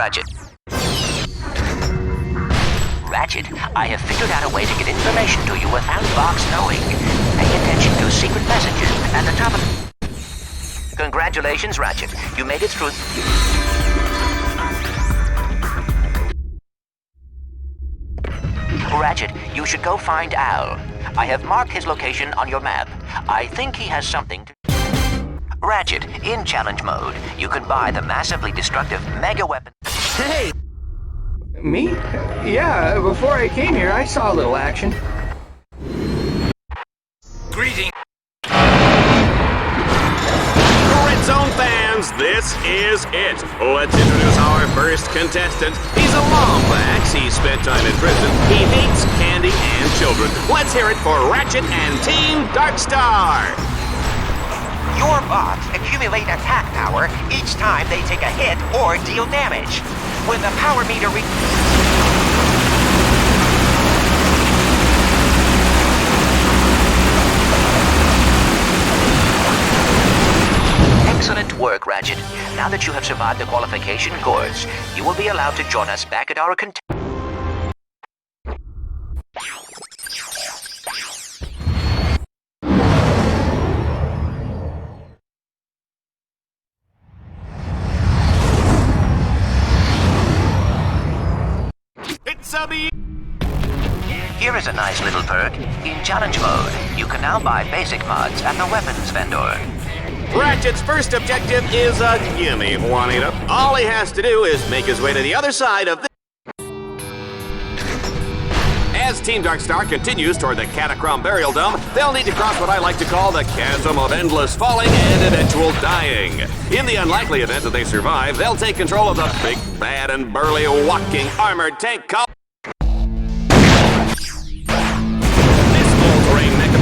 Ratchet. Ratchet, I have figured out a way to get information to you without Vox knowing. Pay attention to secret messages at the top of... Congratulations, Ratchet. You made it through... Ratchet, you should go find Al. I have marked his location on your map. I think he has something to... Ratchet, in challenge mode, you can buy the massively destructive mega weapon... Hey! Me? Yeah, before I came here, I saw a little action. Greetings. Red Zone fans, this is it. Let's introduce our first contestant. He's a Lombax. He spent time in prison. He hates candy and children. Let's hear it for Ratchet and Team Darkstar. Your bots accumulate attack power each time they take a hit or deal damage. When the power meter Excellent work, Ratchet. Now that you have survived the qualification course, you will be allowed to join us back at our Here is a nice little perk. In challenge mode, you can now buy basic mods at the weapons vendor. Ratchet's first objective is a gimme, Juanita. All he has to do is make his way to the other side of the... As Team Darkstar continues toward the Catacrom Burial Dome, they'll need to cross what I like to call the chasm of endless falling and eventual dying. In the unlikely event that they survive, they'll take control of the big, bad, and burly walking armored tank called...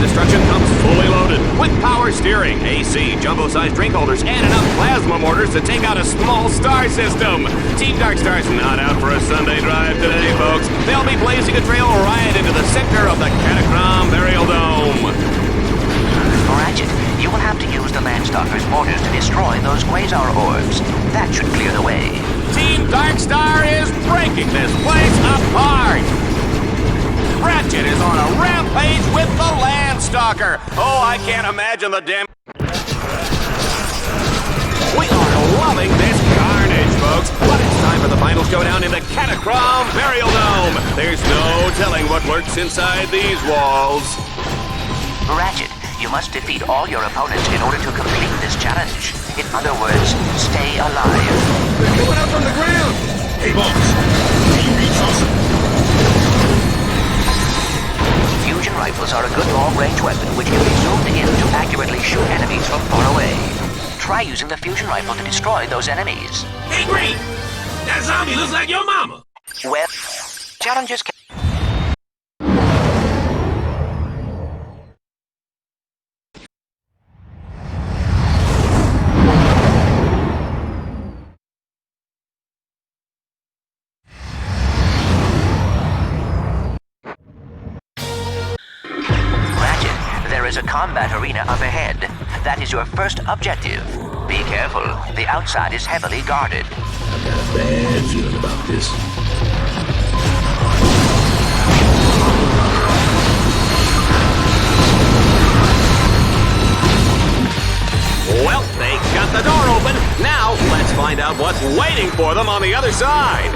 Destruction comes fully loaded with power steering, AC, jumbo-sized drink holders, and enough plasma mortars to take out a small star system. Team Darkstar's not out for a Sunday drive today, folks. They'll be blazing a trail right into the center of the Catacrom Burial Dome. Ratchet, you will have to use the Landstalker's mortars to destroy those quasar orbs. That should clear the way. Team Darkstar is breaking this place apart. Ratchet is on a rampage with the Landstalker. Oh, I can't imagine the damn... We are loving this carnage, folks. But it's time for the final showdown in the Catacrom Burial Dome. There's no telling what lurks inside these walls. Ratchet, you must defeat all your opponents in order to complete this challenge. In other words, stay alive. They're coming up from the ground! Hey, boss. Can you reach awesome? Fusion rifles are a good long-range weapon which can be zoomed in to accurately shoot enemies from far away. Try using the fusion rifle to destroy those enemies. Hey, Green! That zombie looks like your mama! Well, challenges can... There is a combat arena up ahead. That is your first objective. Be careful. The outside is heavily guarded. I've got a bad feeling about this. Well, they got the door open. Now, let's find out what's waiting for them on the other side.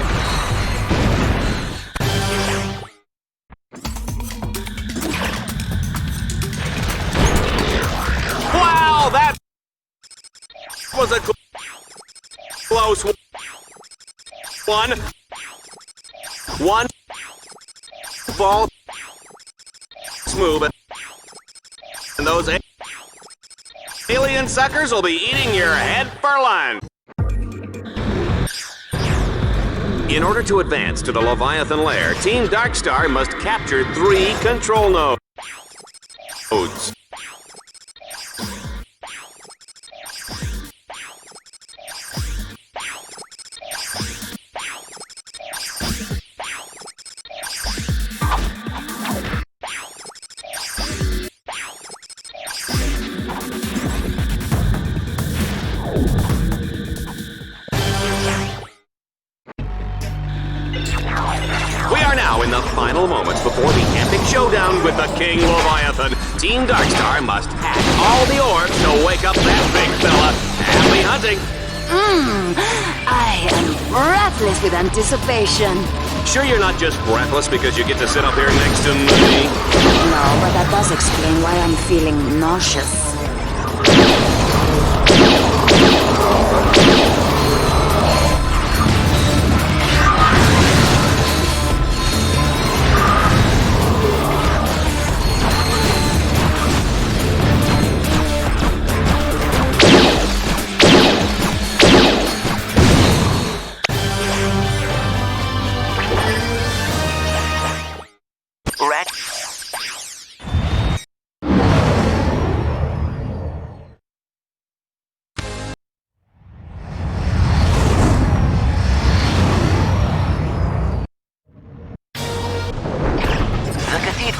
Wow, that was a close one. One ball smooth, and those alien suckers will be eating your head for lunch. In order to advance to the Leviathan lair, Team Darkstar must capture 3 control nodes. Now, in the final moments before the epic showdown with the King Leviathan, Team Darkstar must hack all the orbs to wake up that big fella. Happy hunting! I am breathless with anticipation. Sure you're not just breathless because you get to sit up here next to me? No, but that does explain why I'm feeling nauseous.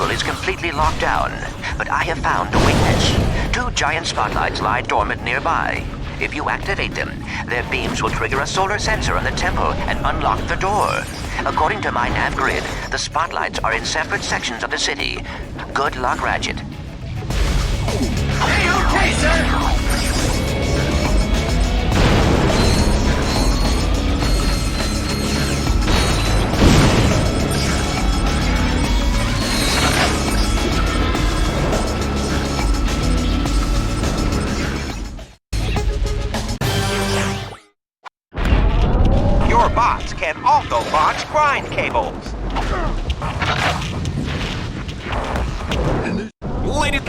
Is completely locked down, but I have found a weakness. 2 giant spotlights lie dormant nearby. If you activate them, their beams will trigger a solar sensor on the temple and unlock the door. According to my nav grid, the spotlights are in separate sections of the city. Good luck, Ratchet. Okay, sir! Your bots can also launch grind cables. Lady...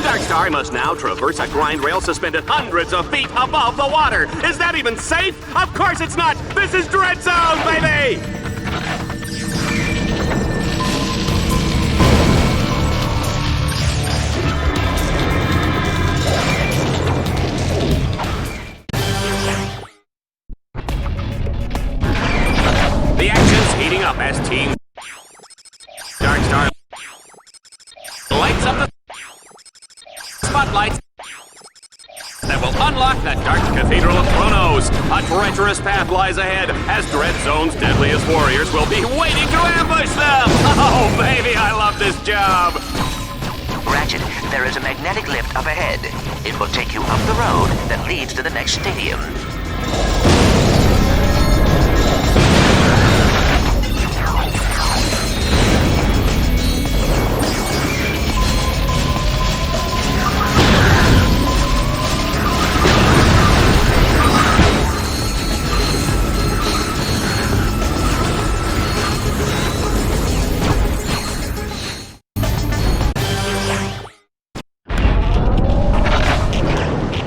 Darkstar must now traverse a grind rail suspended hundreds of feet above the water. Is that even safe? Of course it's not! This is Dread Zone, baby! The action's heating up as Team Darkstar lights up the spotlights that will unlock the Dark Cathedral of Chronos. A treacherous path lies ahead as Dread Zone's deadliest warriors will be waiting to ambush them. Oh, baby, I love this job. Ratchet, there is a magnetic lift up ahead. It will take you up the road that leads to the next stadium.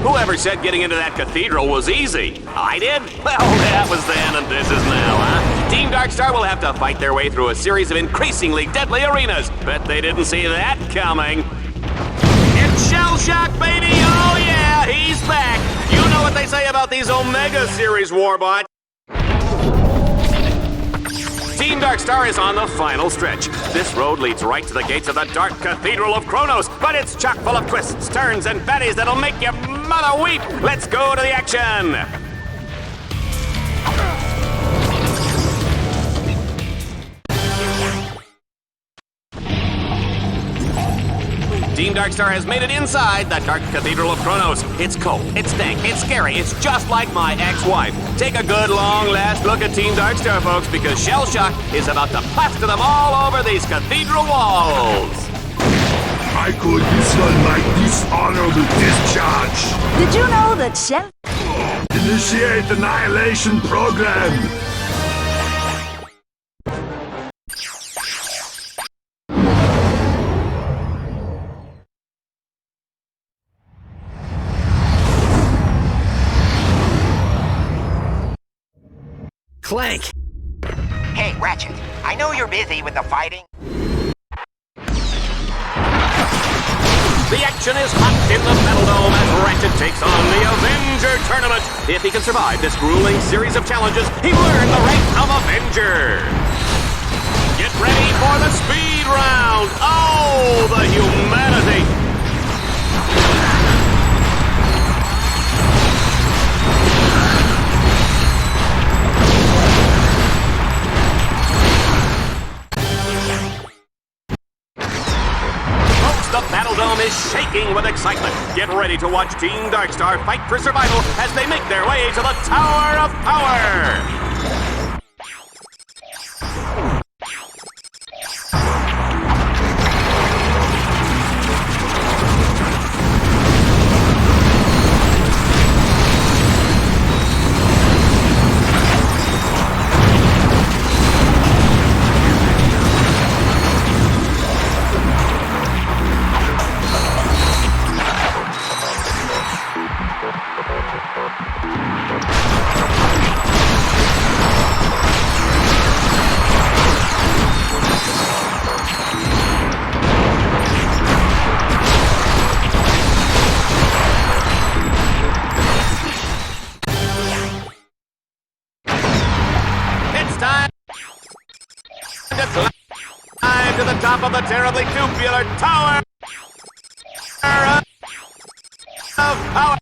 Whoever said getting into that cathedral was easy? I did? Well, that was then and this is now, huh? Team Darkstar will have to fight their way through a series of increasingly deadly arenas. Bet they didn't see that coming. It's Shell Shock, baby! Oh yeah, he's back! You know what they say about these Omega Series warbots. Team Darkstar is on the final stretch. This road leads right to the gates of the Dark Cathedral of Chronos, but it's chock full of twists, turns, and fatties that'll make your mother weep. Let's go to the action. Team Darkstar has made it inside the Dark Cathedral of Chronos. It's cold, it's dank, it's scary, it's just like my ex-wife. Take a good long last look at Team Darkstar, folks, because Shell Shock is about to plaster them all over these cathedral walls. I call this one my dishonorable discharge. Did you know that Shell... Initiate annihilation program. Clank! Hey, Ratchet, I know you're busy with the fighting. The action is hot in the Battle Dome as Ratchet takes on the Avenger Tournament. If he can survive this grueling series of challenges, he will earn the rank of Avenger. Get ready for the speed round. Oh, the humanity. The Battle Dome is shaking with excitement. Get ready to watch Team Darkstar fight for survival as they make their way to the Tower of Power. Climb to the top of the terribly tubular Tower of Power.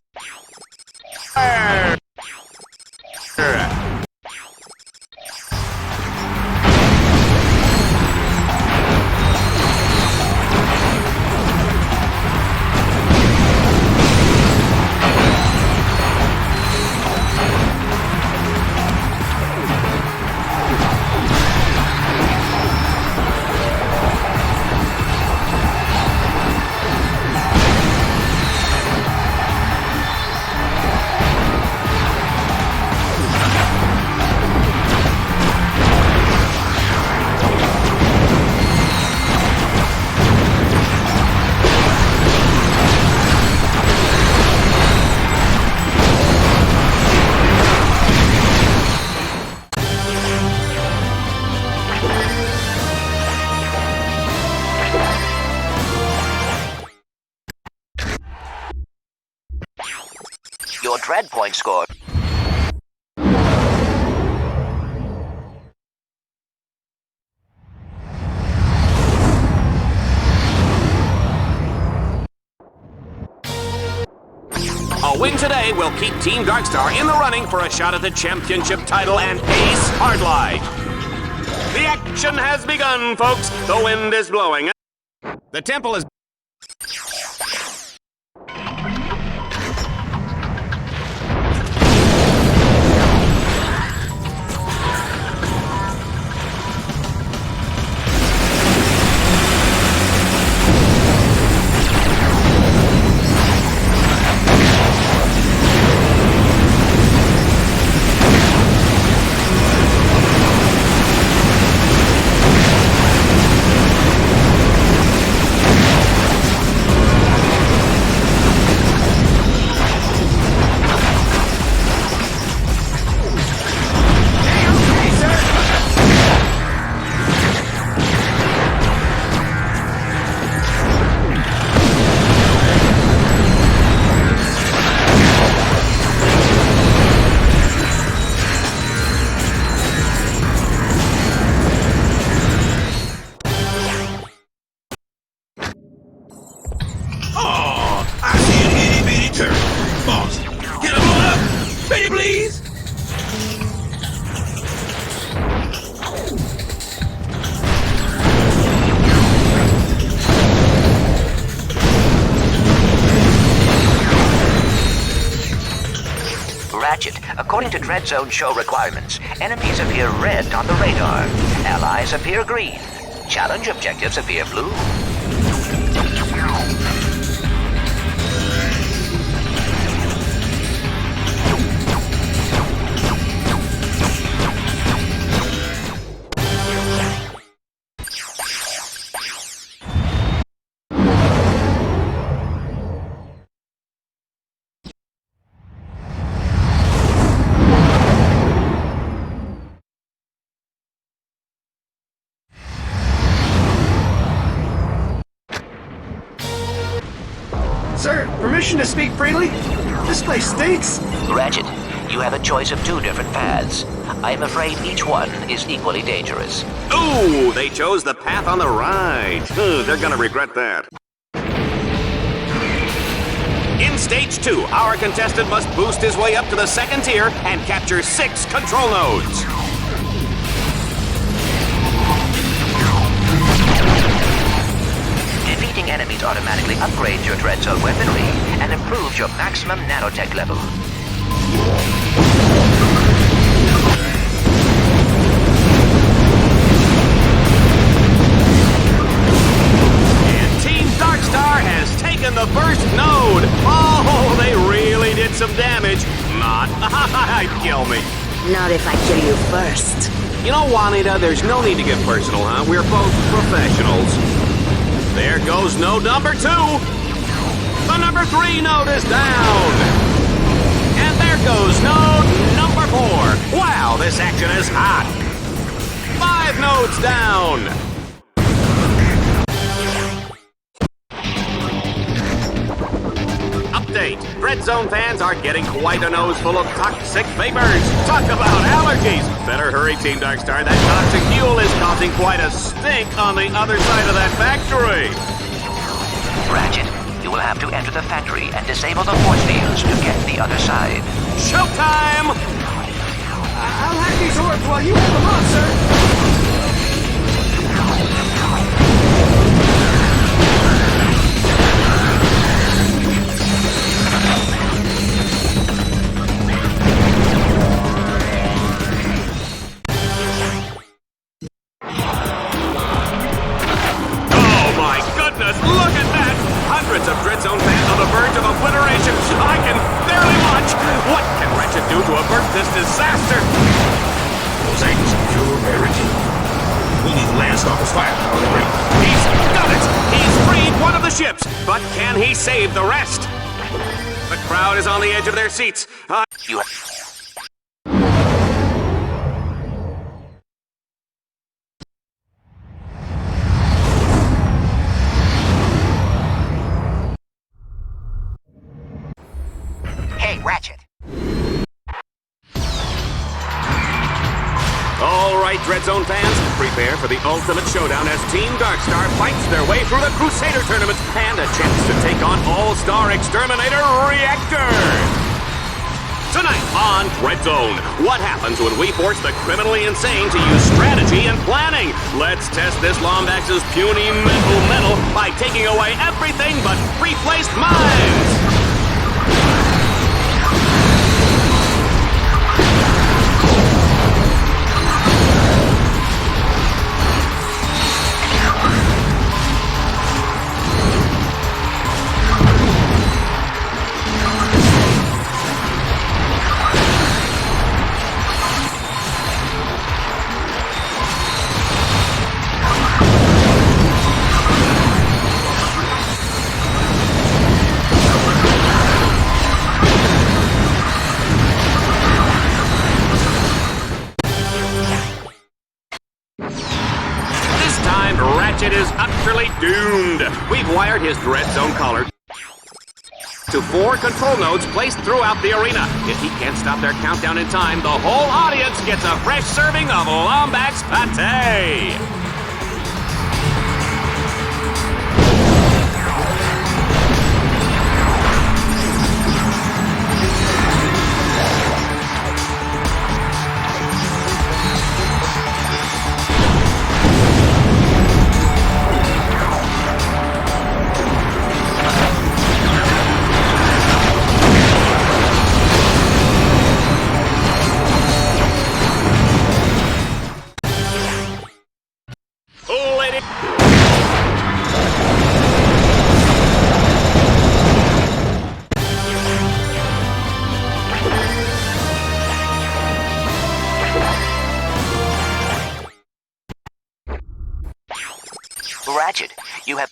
Your dread point score. A win today will keep Team Darkstar in the running for a shot at the championship title and Ace Hardlight. The action has begun, folks. The wind is blowing. The temple is... Ratchet, according to Dread Zone show requirements, enemies appear red on the radar. Allies appear green. Challenge objectives appear blue. Permission to speak freely? This place stinks. Ratchet, you have a choice of two different paths. I am afraid each one is equally dangerous. Ooh, they chose the path on the right. They're gonna regret that. In Stage 2, our contestant must boost his way up to the second tier and capture 6 control nodes. Defeating enemies automatically upgrades your Dread Zone weaponry and improves your maximum nanotech level. And Team Darkstar has taken the first node. Oh, they really did some damage. Not. Kill me. Not if I kill you first. You know, Juanita, there's no need to get personal, huh? We're both professionals. There goes node number 2. The number 3 node is down. And there goes node number 4. Wow, this action is hot. 5 nodes down. Update. Dread Zone fans are getting quite a nose full of toxic vapors. Talk about allergies. Better hurry, Team Darkstar. That toxic fuel is causing quite a stink on the other side of that factory. Ratchet, you will have to enter the factory and disable the force fields to get the other side. Showtime! I'll hack these orbs while you hold them on, sir. Look at that! Hundreds of Dread Zone fans on the verge of obliteration. I can barely watch. What can Ratchet do to avert this disaster? Those angles are pure rarity. We need Landstalker's firepower to break. He's done it! He's freed one of the ships, but can he save the rest? The crowd is on the edge of their seats. You Ratchet. All right, Dread Zone fans, prepare for the ultimate showdown as Team Darkstar fights their way through the Crusader tournament and a chance to take on All-Star Exterminator Reactor. Tonight on Dread Zone, what happens when we force the criminally insane to use strategy and planning? Let's test this Lombax's puny mental metal by taking away everything but replaced minds. Ratchet is utterly doomed. We've wired his Dread Zone collar to 4 control nodes placed throughout the arena. If he can't stop their countdown in time, the whole audience gets a fresh serving of Lombax pate. Ratchet, you have...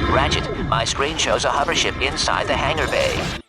Ratchet, my screen shows a hover ship inside the hangar bay.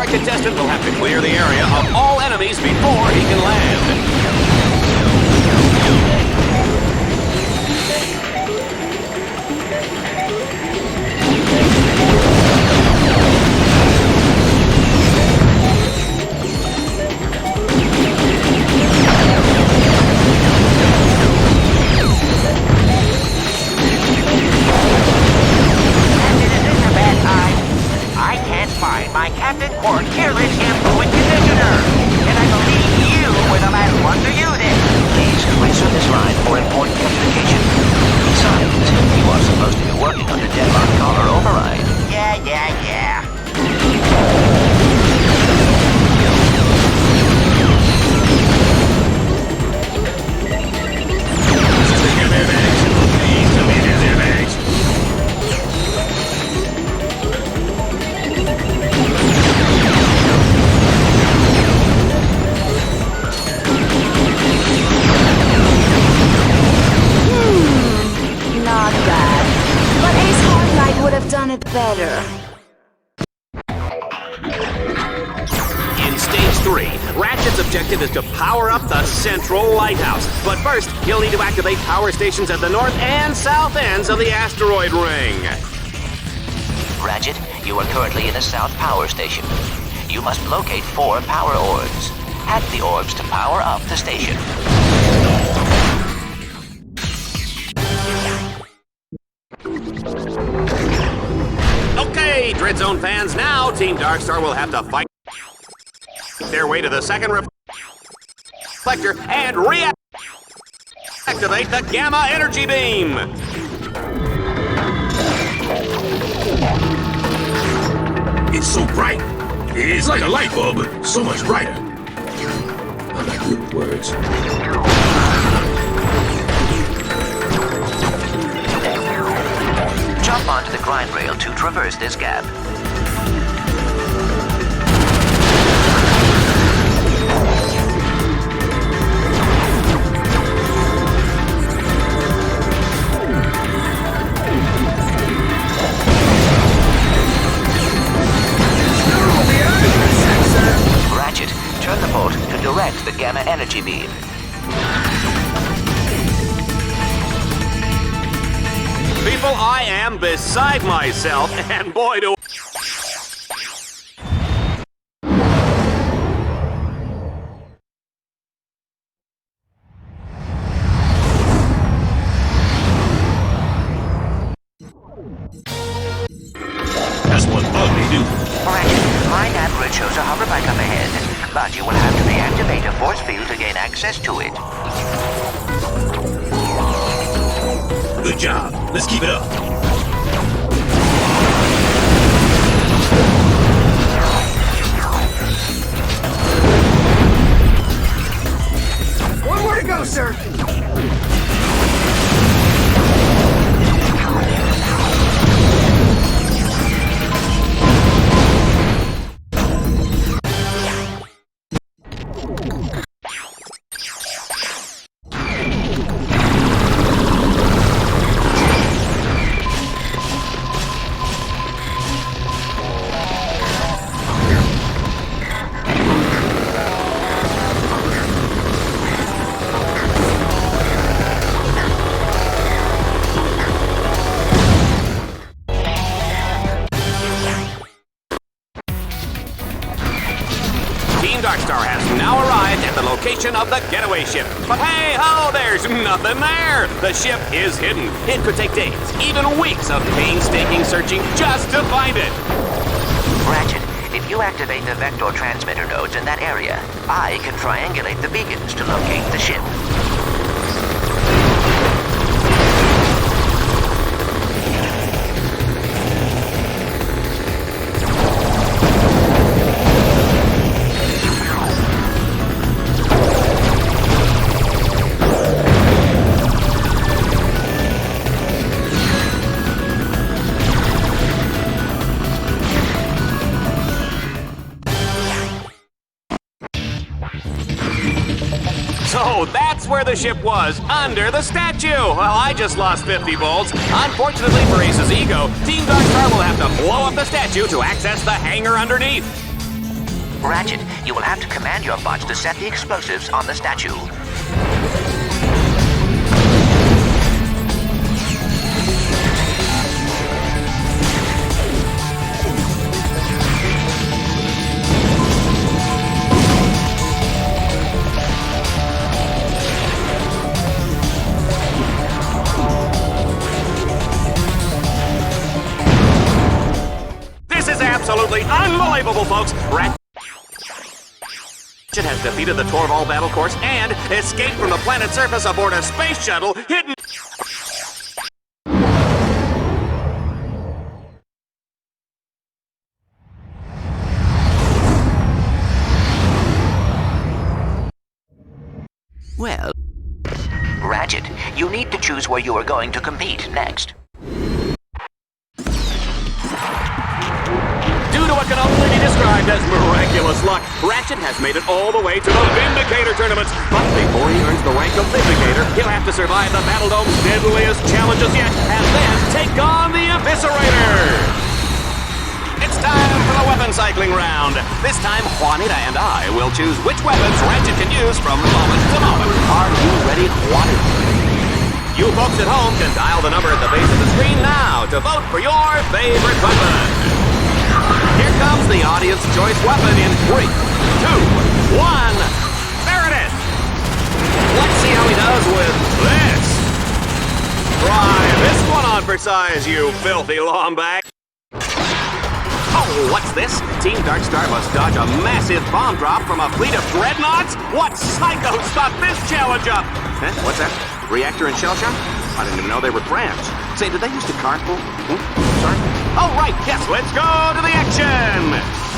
Our contestant will have to clear the area of all enemies before he can land. I can't find my Captain Cork Careless Shampoo and Conditioner. And I believe you were the last one to use it. Please race on this line for important communication. Besides, you are supposed to be working on the deadlock collar override. Yeah. Please tell me there's airbags. Not bad. But Ace Hardlight would have done it better. In Stage 3, Ratchet's objective is to power up the central lighthouse. But first, he'll need to activate power stations at the north and south ends of the asteroid ring. Ratchet, you are currently in a south power station. You must locate 4 power orbs. Hack the orbs to power up the station. Okay, Dread Zone fans, now Team Darkstar will have to fight their way to the second reflector and reactivate the Gamma Energy Beam. It's so bright. It's like a light bulb, but so much brighter. I like good words. Jump onto the grind rail to traverse this gap. Ratchet, turn the bolt to direct the Gamma Energy Beam. People, I am beside myself, and boy do... That's one ugly dude. Ratchet, my nav grid shows a hoverbike up ahead, but you will have to deactivate a force field to gain access to it. Good job. Let's keep it up. One more to go, sir. Darkstar has now arrived at the location of the getaway ship. But hey ho, there's nothing there! The ship is hidden. It could take days, even weeks of painstaking searching just to find it. Ratchet, if you activate the vector transmitter nodes in that area, I can triangulate the beacons to locate the ship. So that's where the ship was, under the statue. Well, I just lost 50 volts. Unfortunately for Ace's ego, Team Darkstar will have to blow up the statue to access the hangar underneath. Ratchet, you will have to command your bots to set the explosives on the statue. This is absolutely unbelievable, folks! Ratchet has defeated the Torval battle course and escaped from the planet's surface aboard a space shuttle hidden... Well, Ratchet, you need to choose where you are going to compete next. Due to what can only be described as miraculous luck, Ratchet has made it all the way to the Vindicator tournaments. But before he earns the rank of Vindicator, he'll have to survive the Battledome's deadliest challenges yet, and then take on the Eviscerator! It's time for the weapon cycling round. This time, Juanita and I will choose which weapons Ratchet can use from moment to moment. Are you ready, Juanita? You folks at home can dial the number at the base of the screen now to vote for your favorite weapon. Here comes the audience choice weapon in 3, 2, 1. There it is. Let's see how he does with this. Try this one on for size, you filthy lomback. Oh, what's this? Team Darkstar must dodge a massive bomb drop from a fleet of dreadnoughts? What psychos thought this challenge up? Huh? What's that? Reactor and shell shock? I didn't even know they were brands. Say, did they used to carpool? Sorry? Oh, right, yes, let's go to the action!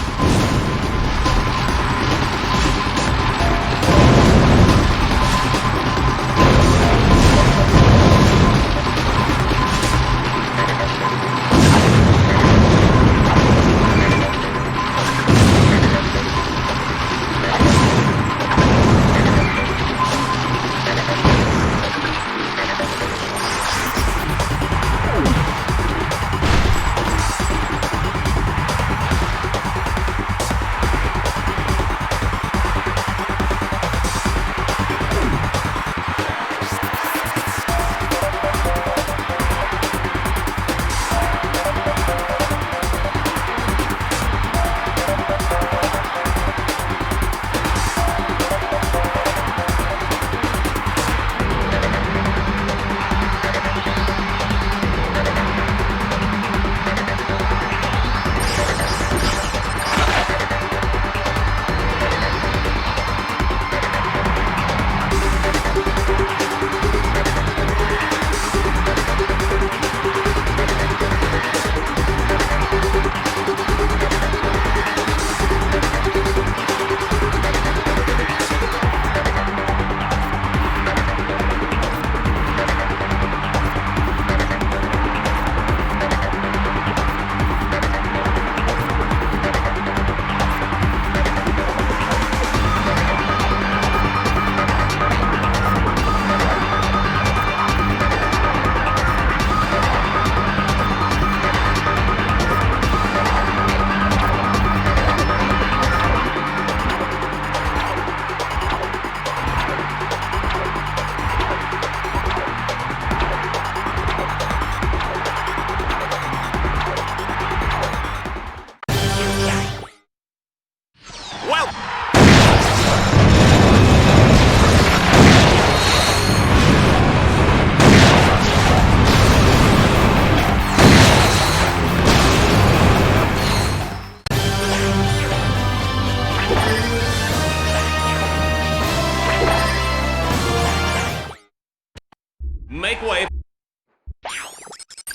Make way.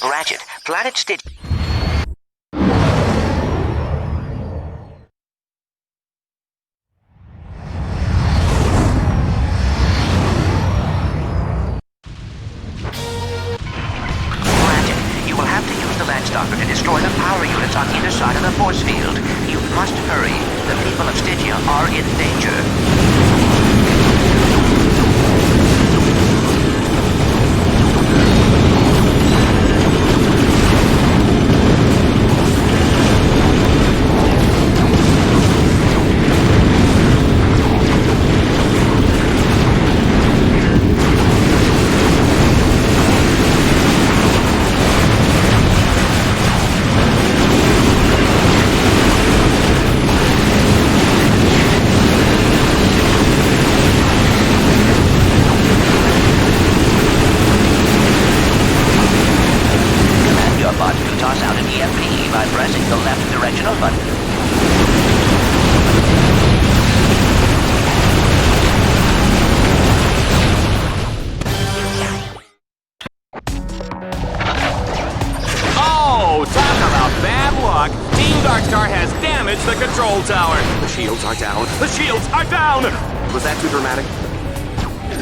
Ratchet, Planet Stitch. You will have to use the Landstalker to destroy the power units on either side of the force field. You must hurry. The people of Stygia are in danger. left directional button. Oh, talk about bad luck. Team Darkstar has damaged the control tower. The shields are down. The shields are down! Was that too dramatic?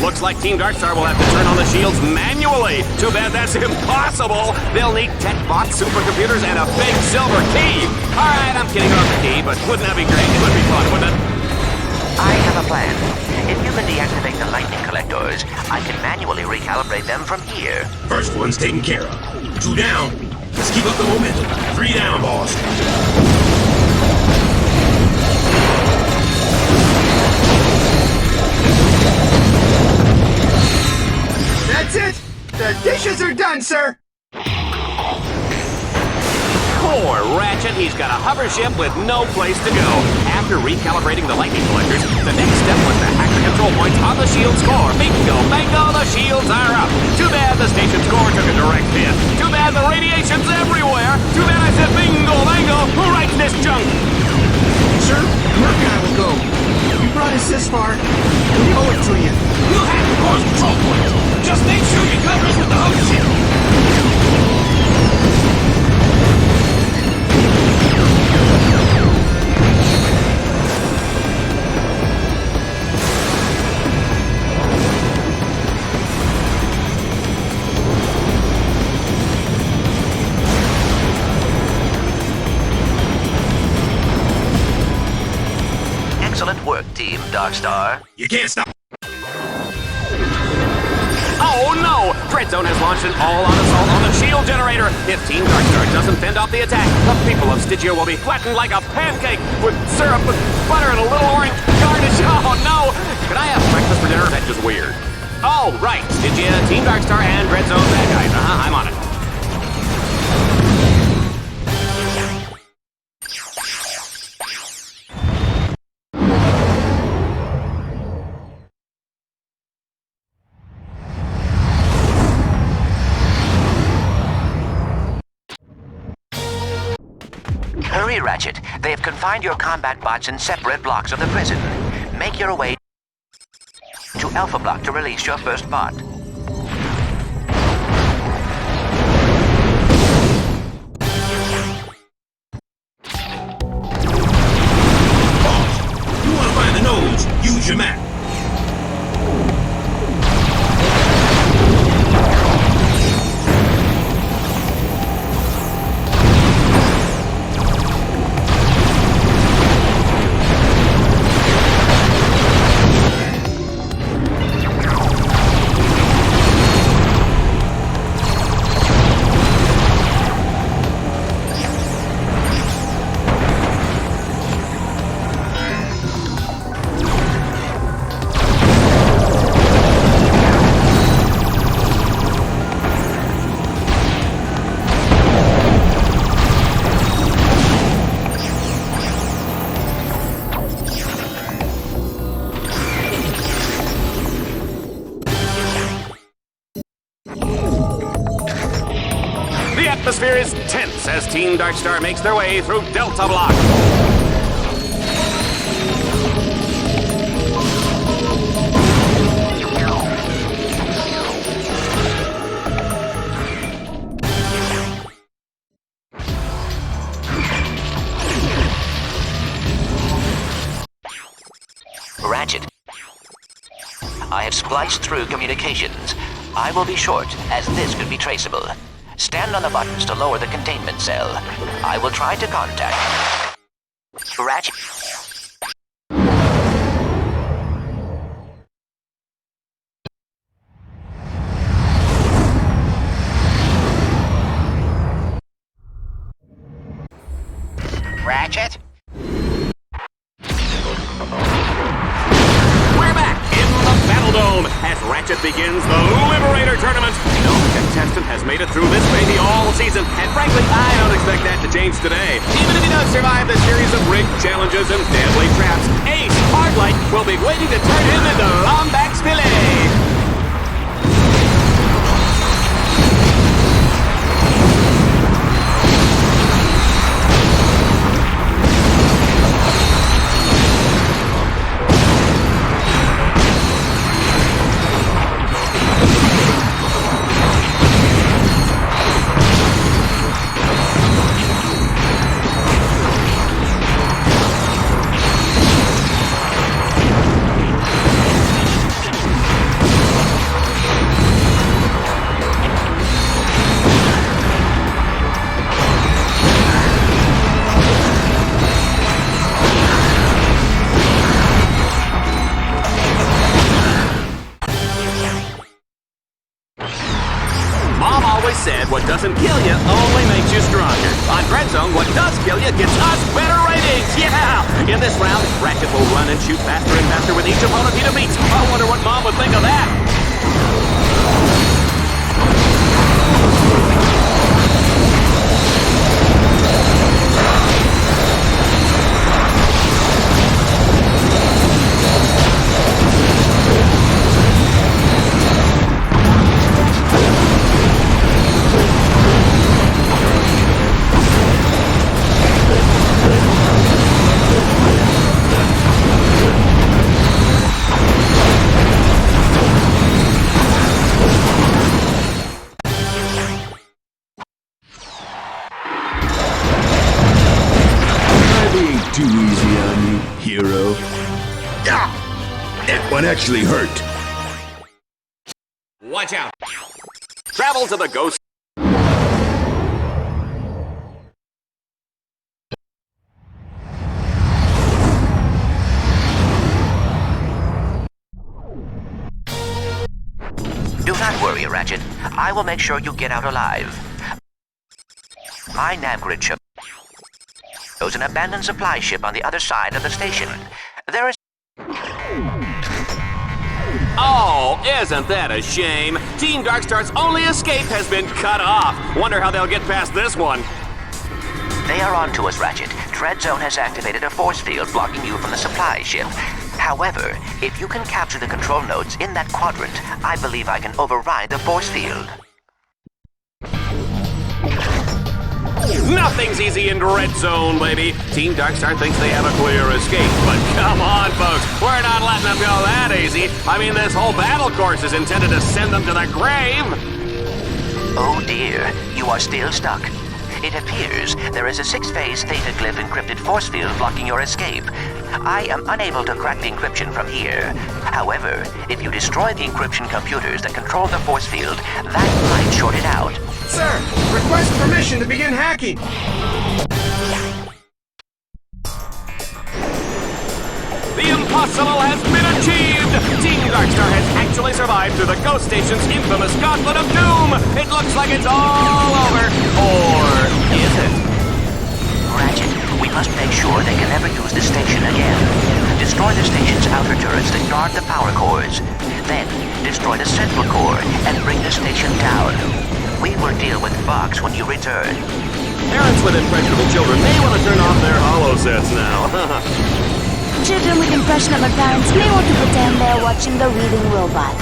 Looks like Team Darkstar will have to turn on the shields manually. Too bad that's impossible. They'll need tech bots, supercomputers, and a big silver key. All right, I'm kidding about the key, but wouldn't that be great? It would be fun, wouldn't it? I have a plan. If you can deactivate the lightning collectors, I can manually recalibrate them from here. First one's taken care of. 2 down. Let's keep up the momentum. 3 down, boss. That's it! The dishes are done, sir! Poor Ratchet, he's got a hover ship with no place to go. After recalibrating the lightning collectors, the next step was to hack the control points on the shield's core. Bingo, bango, the shields are up. Too bad the station's core took a direct hit. Too bad the radiation's everywhere. Too bad I said bingo, bango. Who writes this junk? Sir, Merc and I will go. You brought us this far. We owe it to you. We'll hack the core's control points. Just make sure you cover us with the hover shield. Excellent work, Team Darkstar. You can't stop. Oh no! Dread Zone has launched an all-out assault on the shield generator. If Team Darkstar doesn't fend off the attack, the people of Stygia will be flattened like a pancake with syrup and butter and a little orange garnish. Oh no! Could I have breakfast for dinner? That's just weird. Oh, right. Stygia, Team Darkstar, and Dread Zone bad guys. I'm on it. Hurry, Ratchet. They have confined your combat bots in separate blocks of the prison. Make your way to Alpha Block to release your first bot. Boss, you want to find the nodes, use your map. The atmosphere is tense as Team Darkstar makes their way through Delta Block. Ratchet. I have spliced through communications. I will be short, as this could be traceable. Stand on the buttons to lower the containment cell. I will try to contact Ratchet. Ratchet? We're back in the Battle Dome as Ratchet begins the Liberator Tournament. No contestant has made it through this baby all season, and frankly, I don't expect that to change today. Even if he does survive the series of rigged challenges and deadly traps, Ace Hardlight will be waiting to turn him into Lombax Filet. it gets us better ratings! Yeah! In this round, Ratchet will run and shoot faster and faster with each opponent he defeats. I wonder what Mom would think of that! Too easy on you, hero. Ah! That one actually hurt. Watch out! Travel to the ghost. Do not worry, Ratchet. I will make sure you get out alive. My navgrid shows an abandoned supply ship on the other side of the station. There is... Oh, isn't that a shame? Team Darkstar's only escape has been cut off. Wonder how they'll get past this one. They are on to us, Ratchet. Dread Zone has activated a force field blocking you from the supply ship. However, if you can capture the control nodes in that quadrant, I believe I can override the force field. Nothing's easy in Red Zone, baby. Team Darkstar thinks they have a clear escape, but come on, folks. We're not letting them go that easy. I mean, this whole battle course is intended to send them to the grave. Oh dear, you are still stuck. It appears there is a 6-phase Theta Glyph encrypted force field blocking your escape. I am unable to crack the encryption from here. However, if you destroy the encryption computers that control the force field, that might short it out. Sir, request permission to begin hacking. The impossible has been achieved! Team Darkstar has actually survived through the Ghost Station's infamous Gauntlet of Doom! It looks like it's all over. Or is it? Ratchet, we must make sure they can never use this station again. Destroy the station's outer turrets that guard the power cores. Then, destroy the central core and bring the station down. We will deal with Fox when you return. Parents with impressionable children may want to turn off their holo sets now. Children with impressionable parents may want to pretend they're watching the reading robot.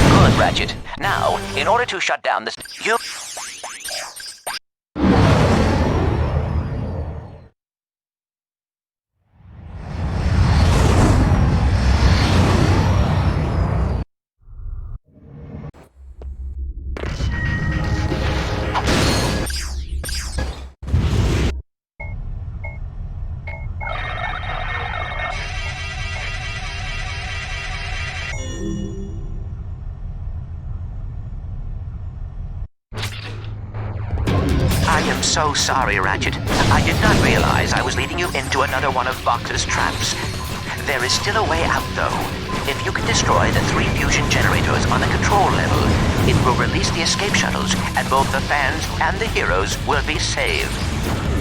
Good, Ratchet. Now, in order to shut down this... I am so sorry, Ratchet. I did not realize I was leading you into another one of Vox's traps. There is still a way out, though. If you can destroy the 3 fusion generators on the control level, it will release the escape shuttles, and both the fans and the heroes will be saved.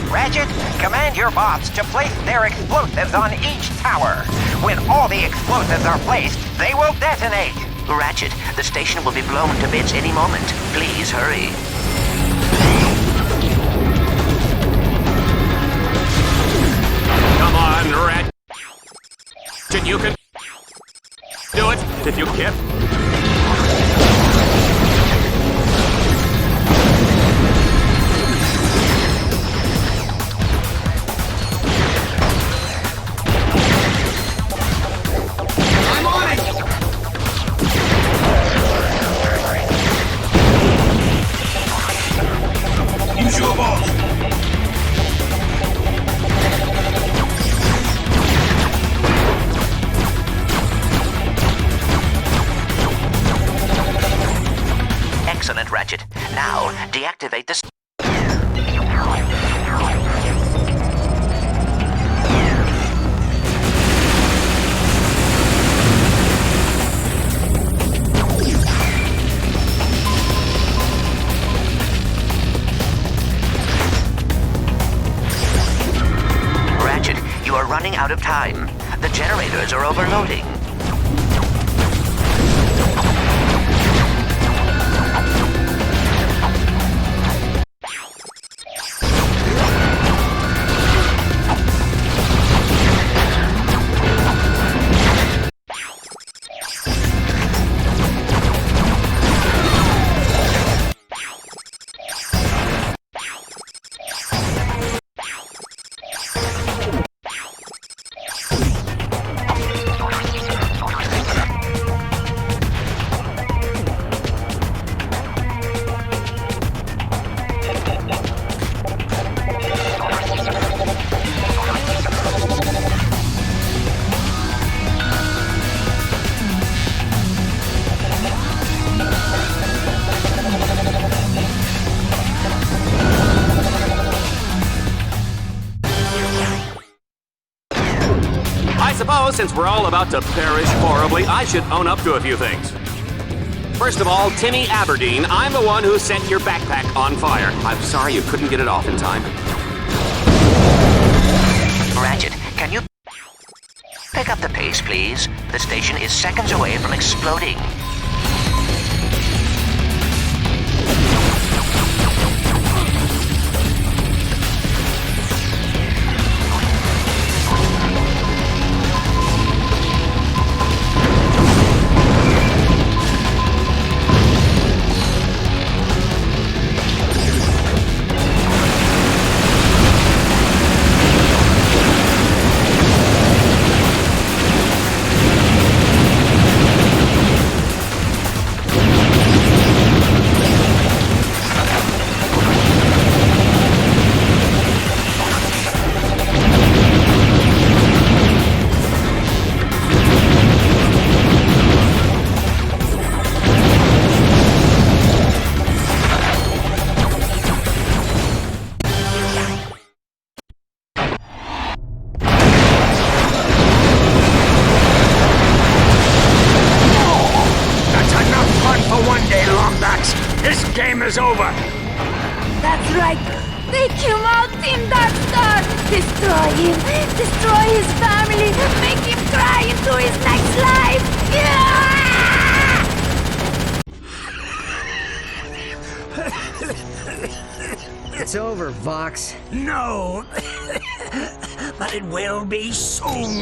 Ratchet, command your bots to place their explosives on each tower. When all the explosives are placed, they will detonate. Ratchet, the station will be blown to bits any moment. Please hurry. Come on, Ratchet. You can do it if you can. I'm on it! Use your ball. Excellent, Ratchet. Now, deactivate the... Ratchet, you are running out of time. The generators are overloading. I suppose since we're all about to perish horribly, I should own up to a few things. First of all, Timmy Aberdeen, I'm the one who set your backpack on fire. I'm sorry you couldn't get it off in time. Ratchet, can you pick up the pace, please? The station is seconds away from exploding. This game is over! That's right! Take him out, Team Darkstar! Destroy him! Destroy his family! Make him cry into his next life! Yeah! It's over, Vox. No, but it will be soon.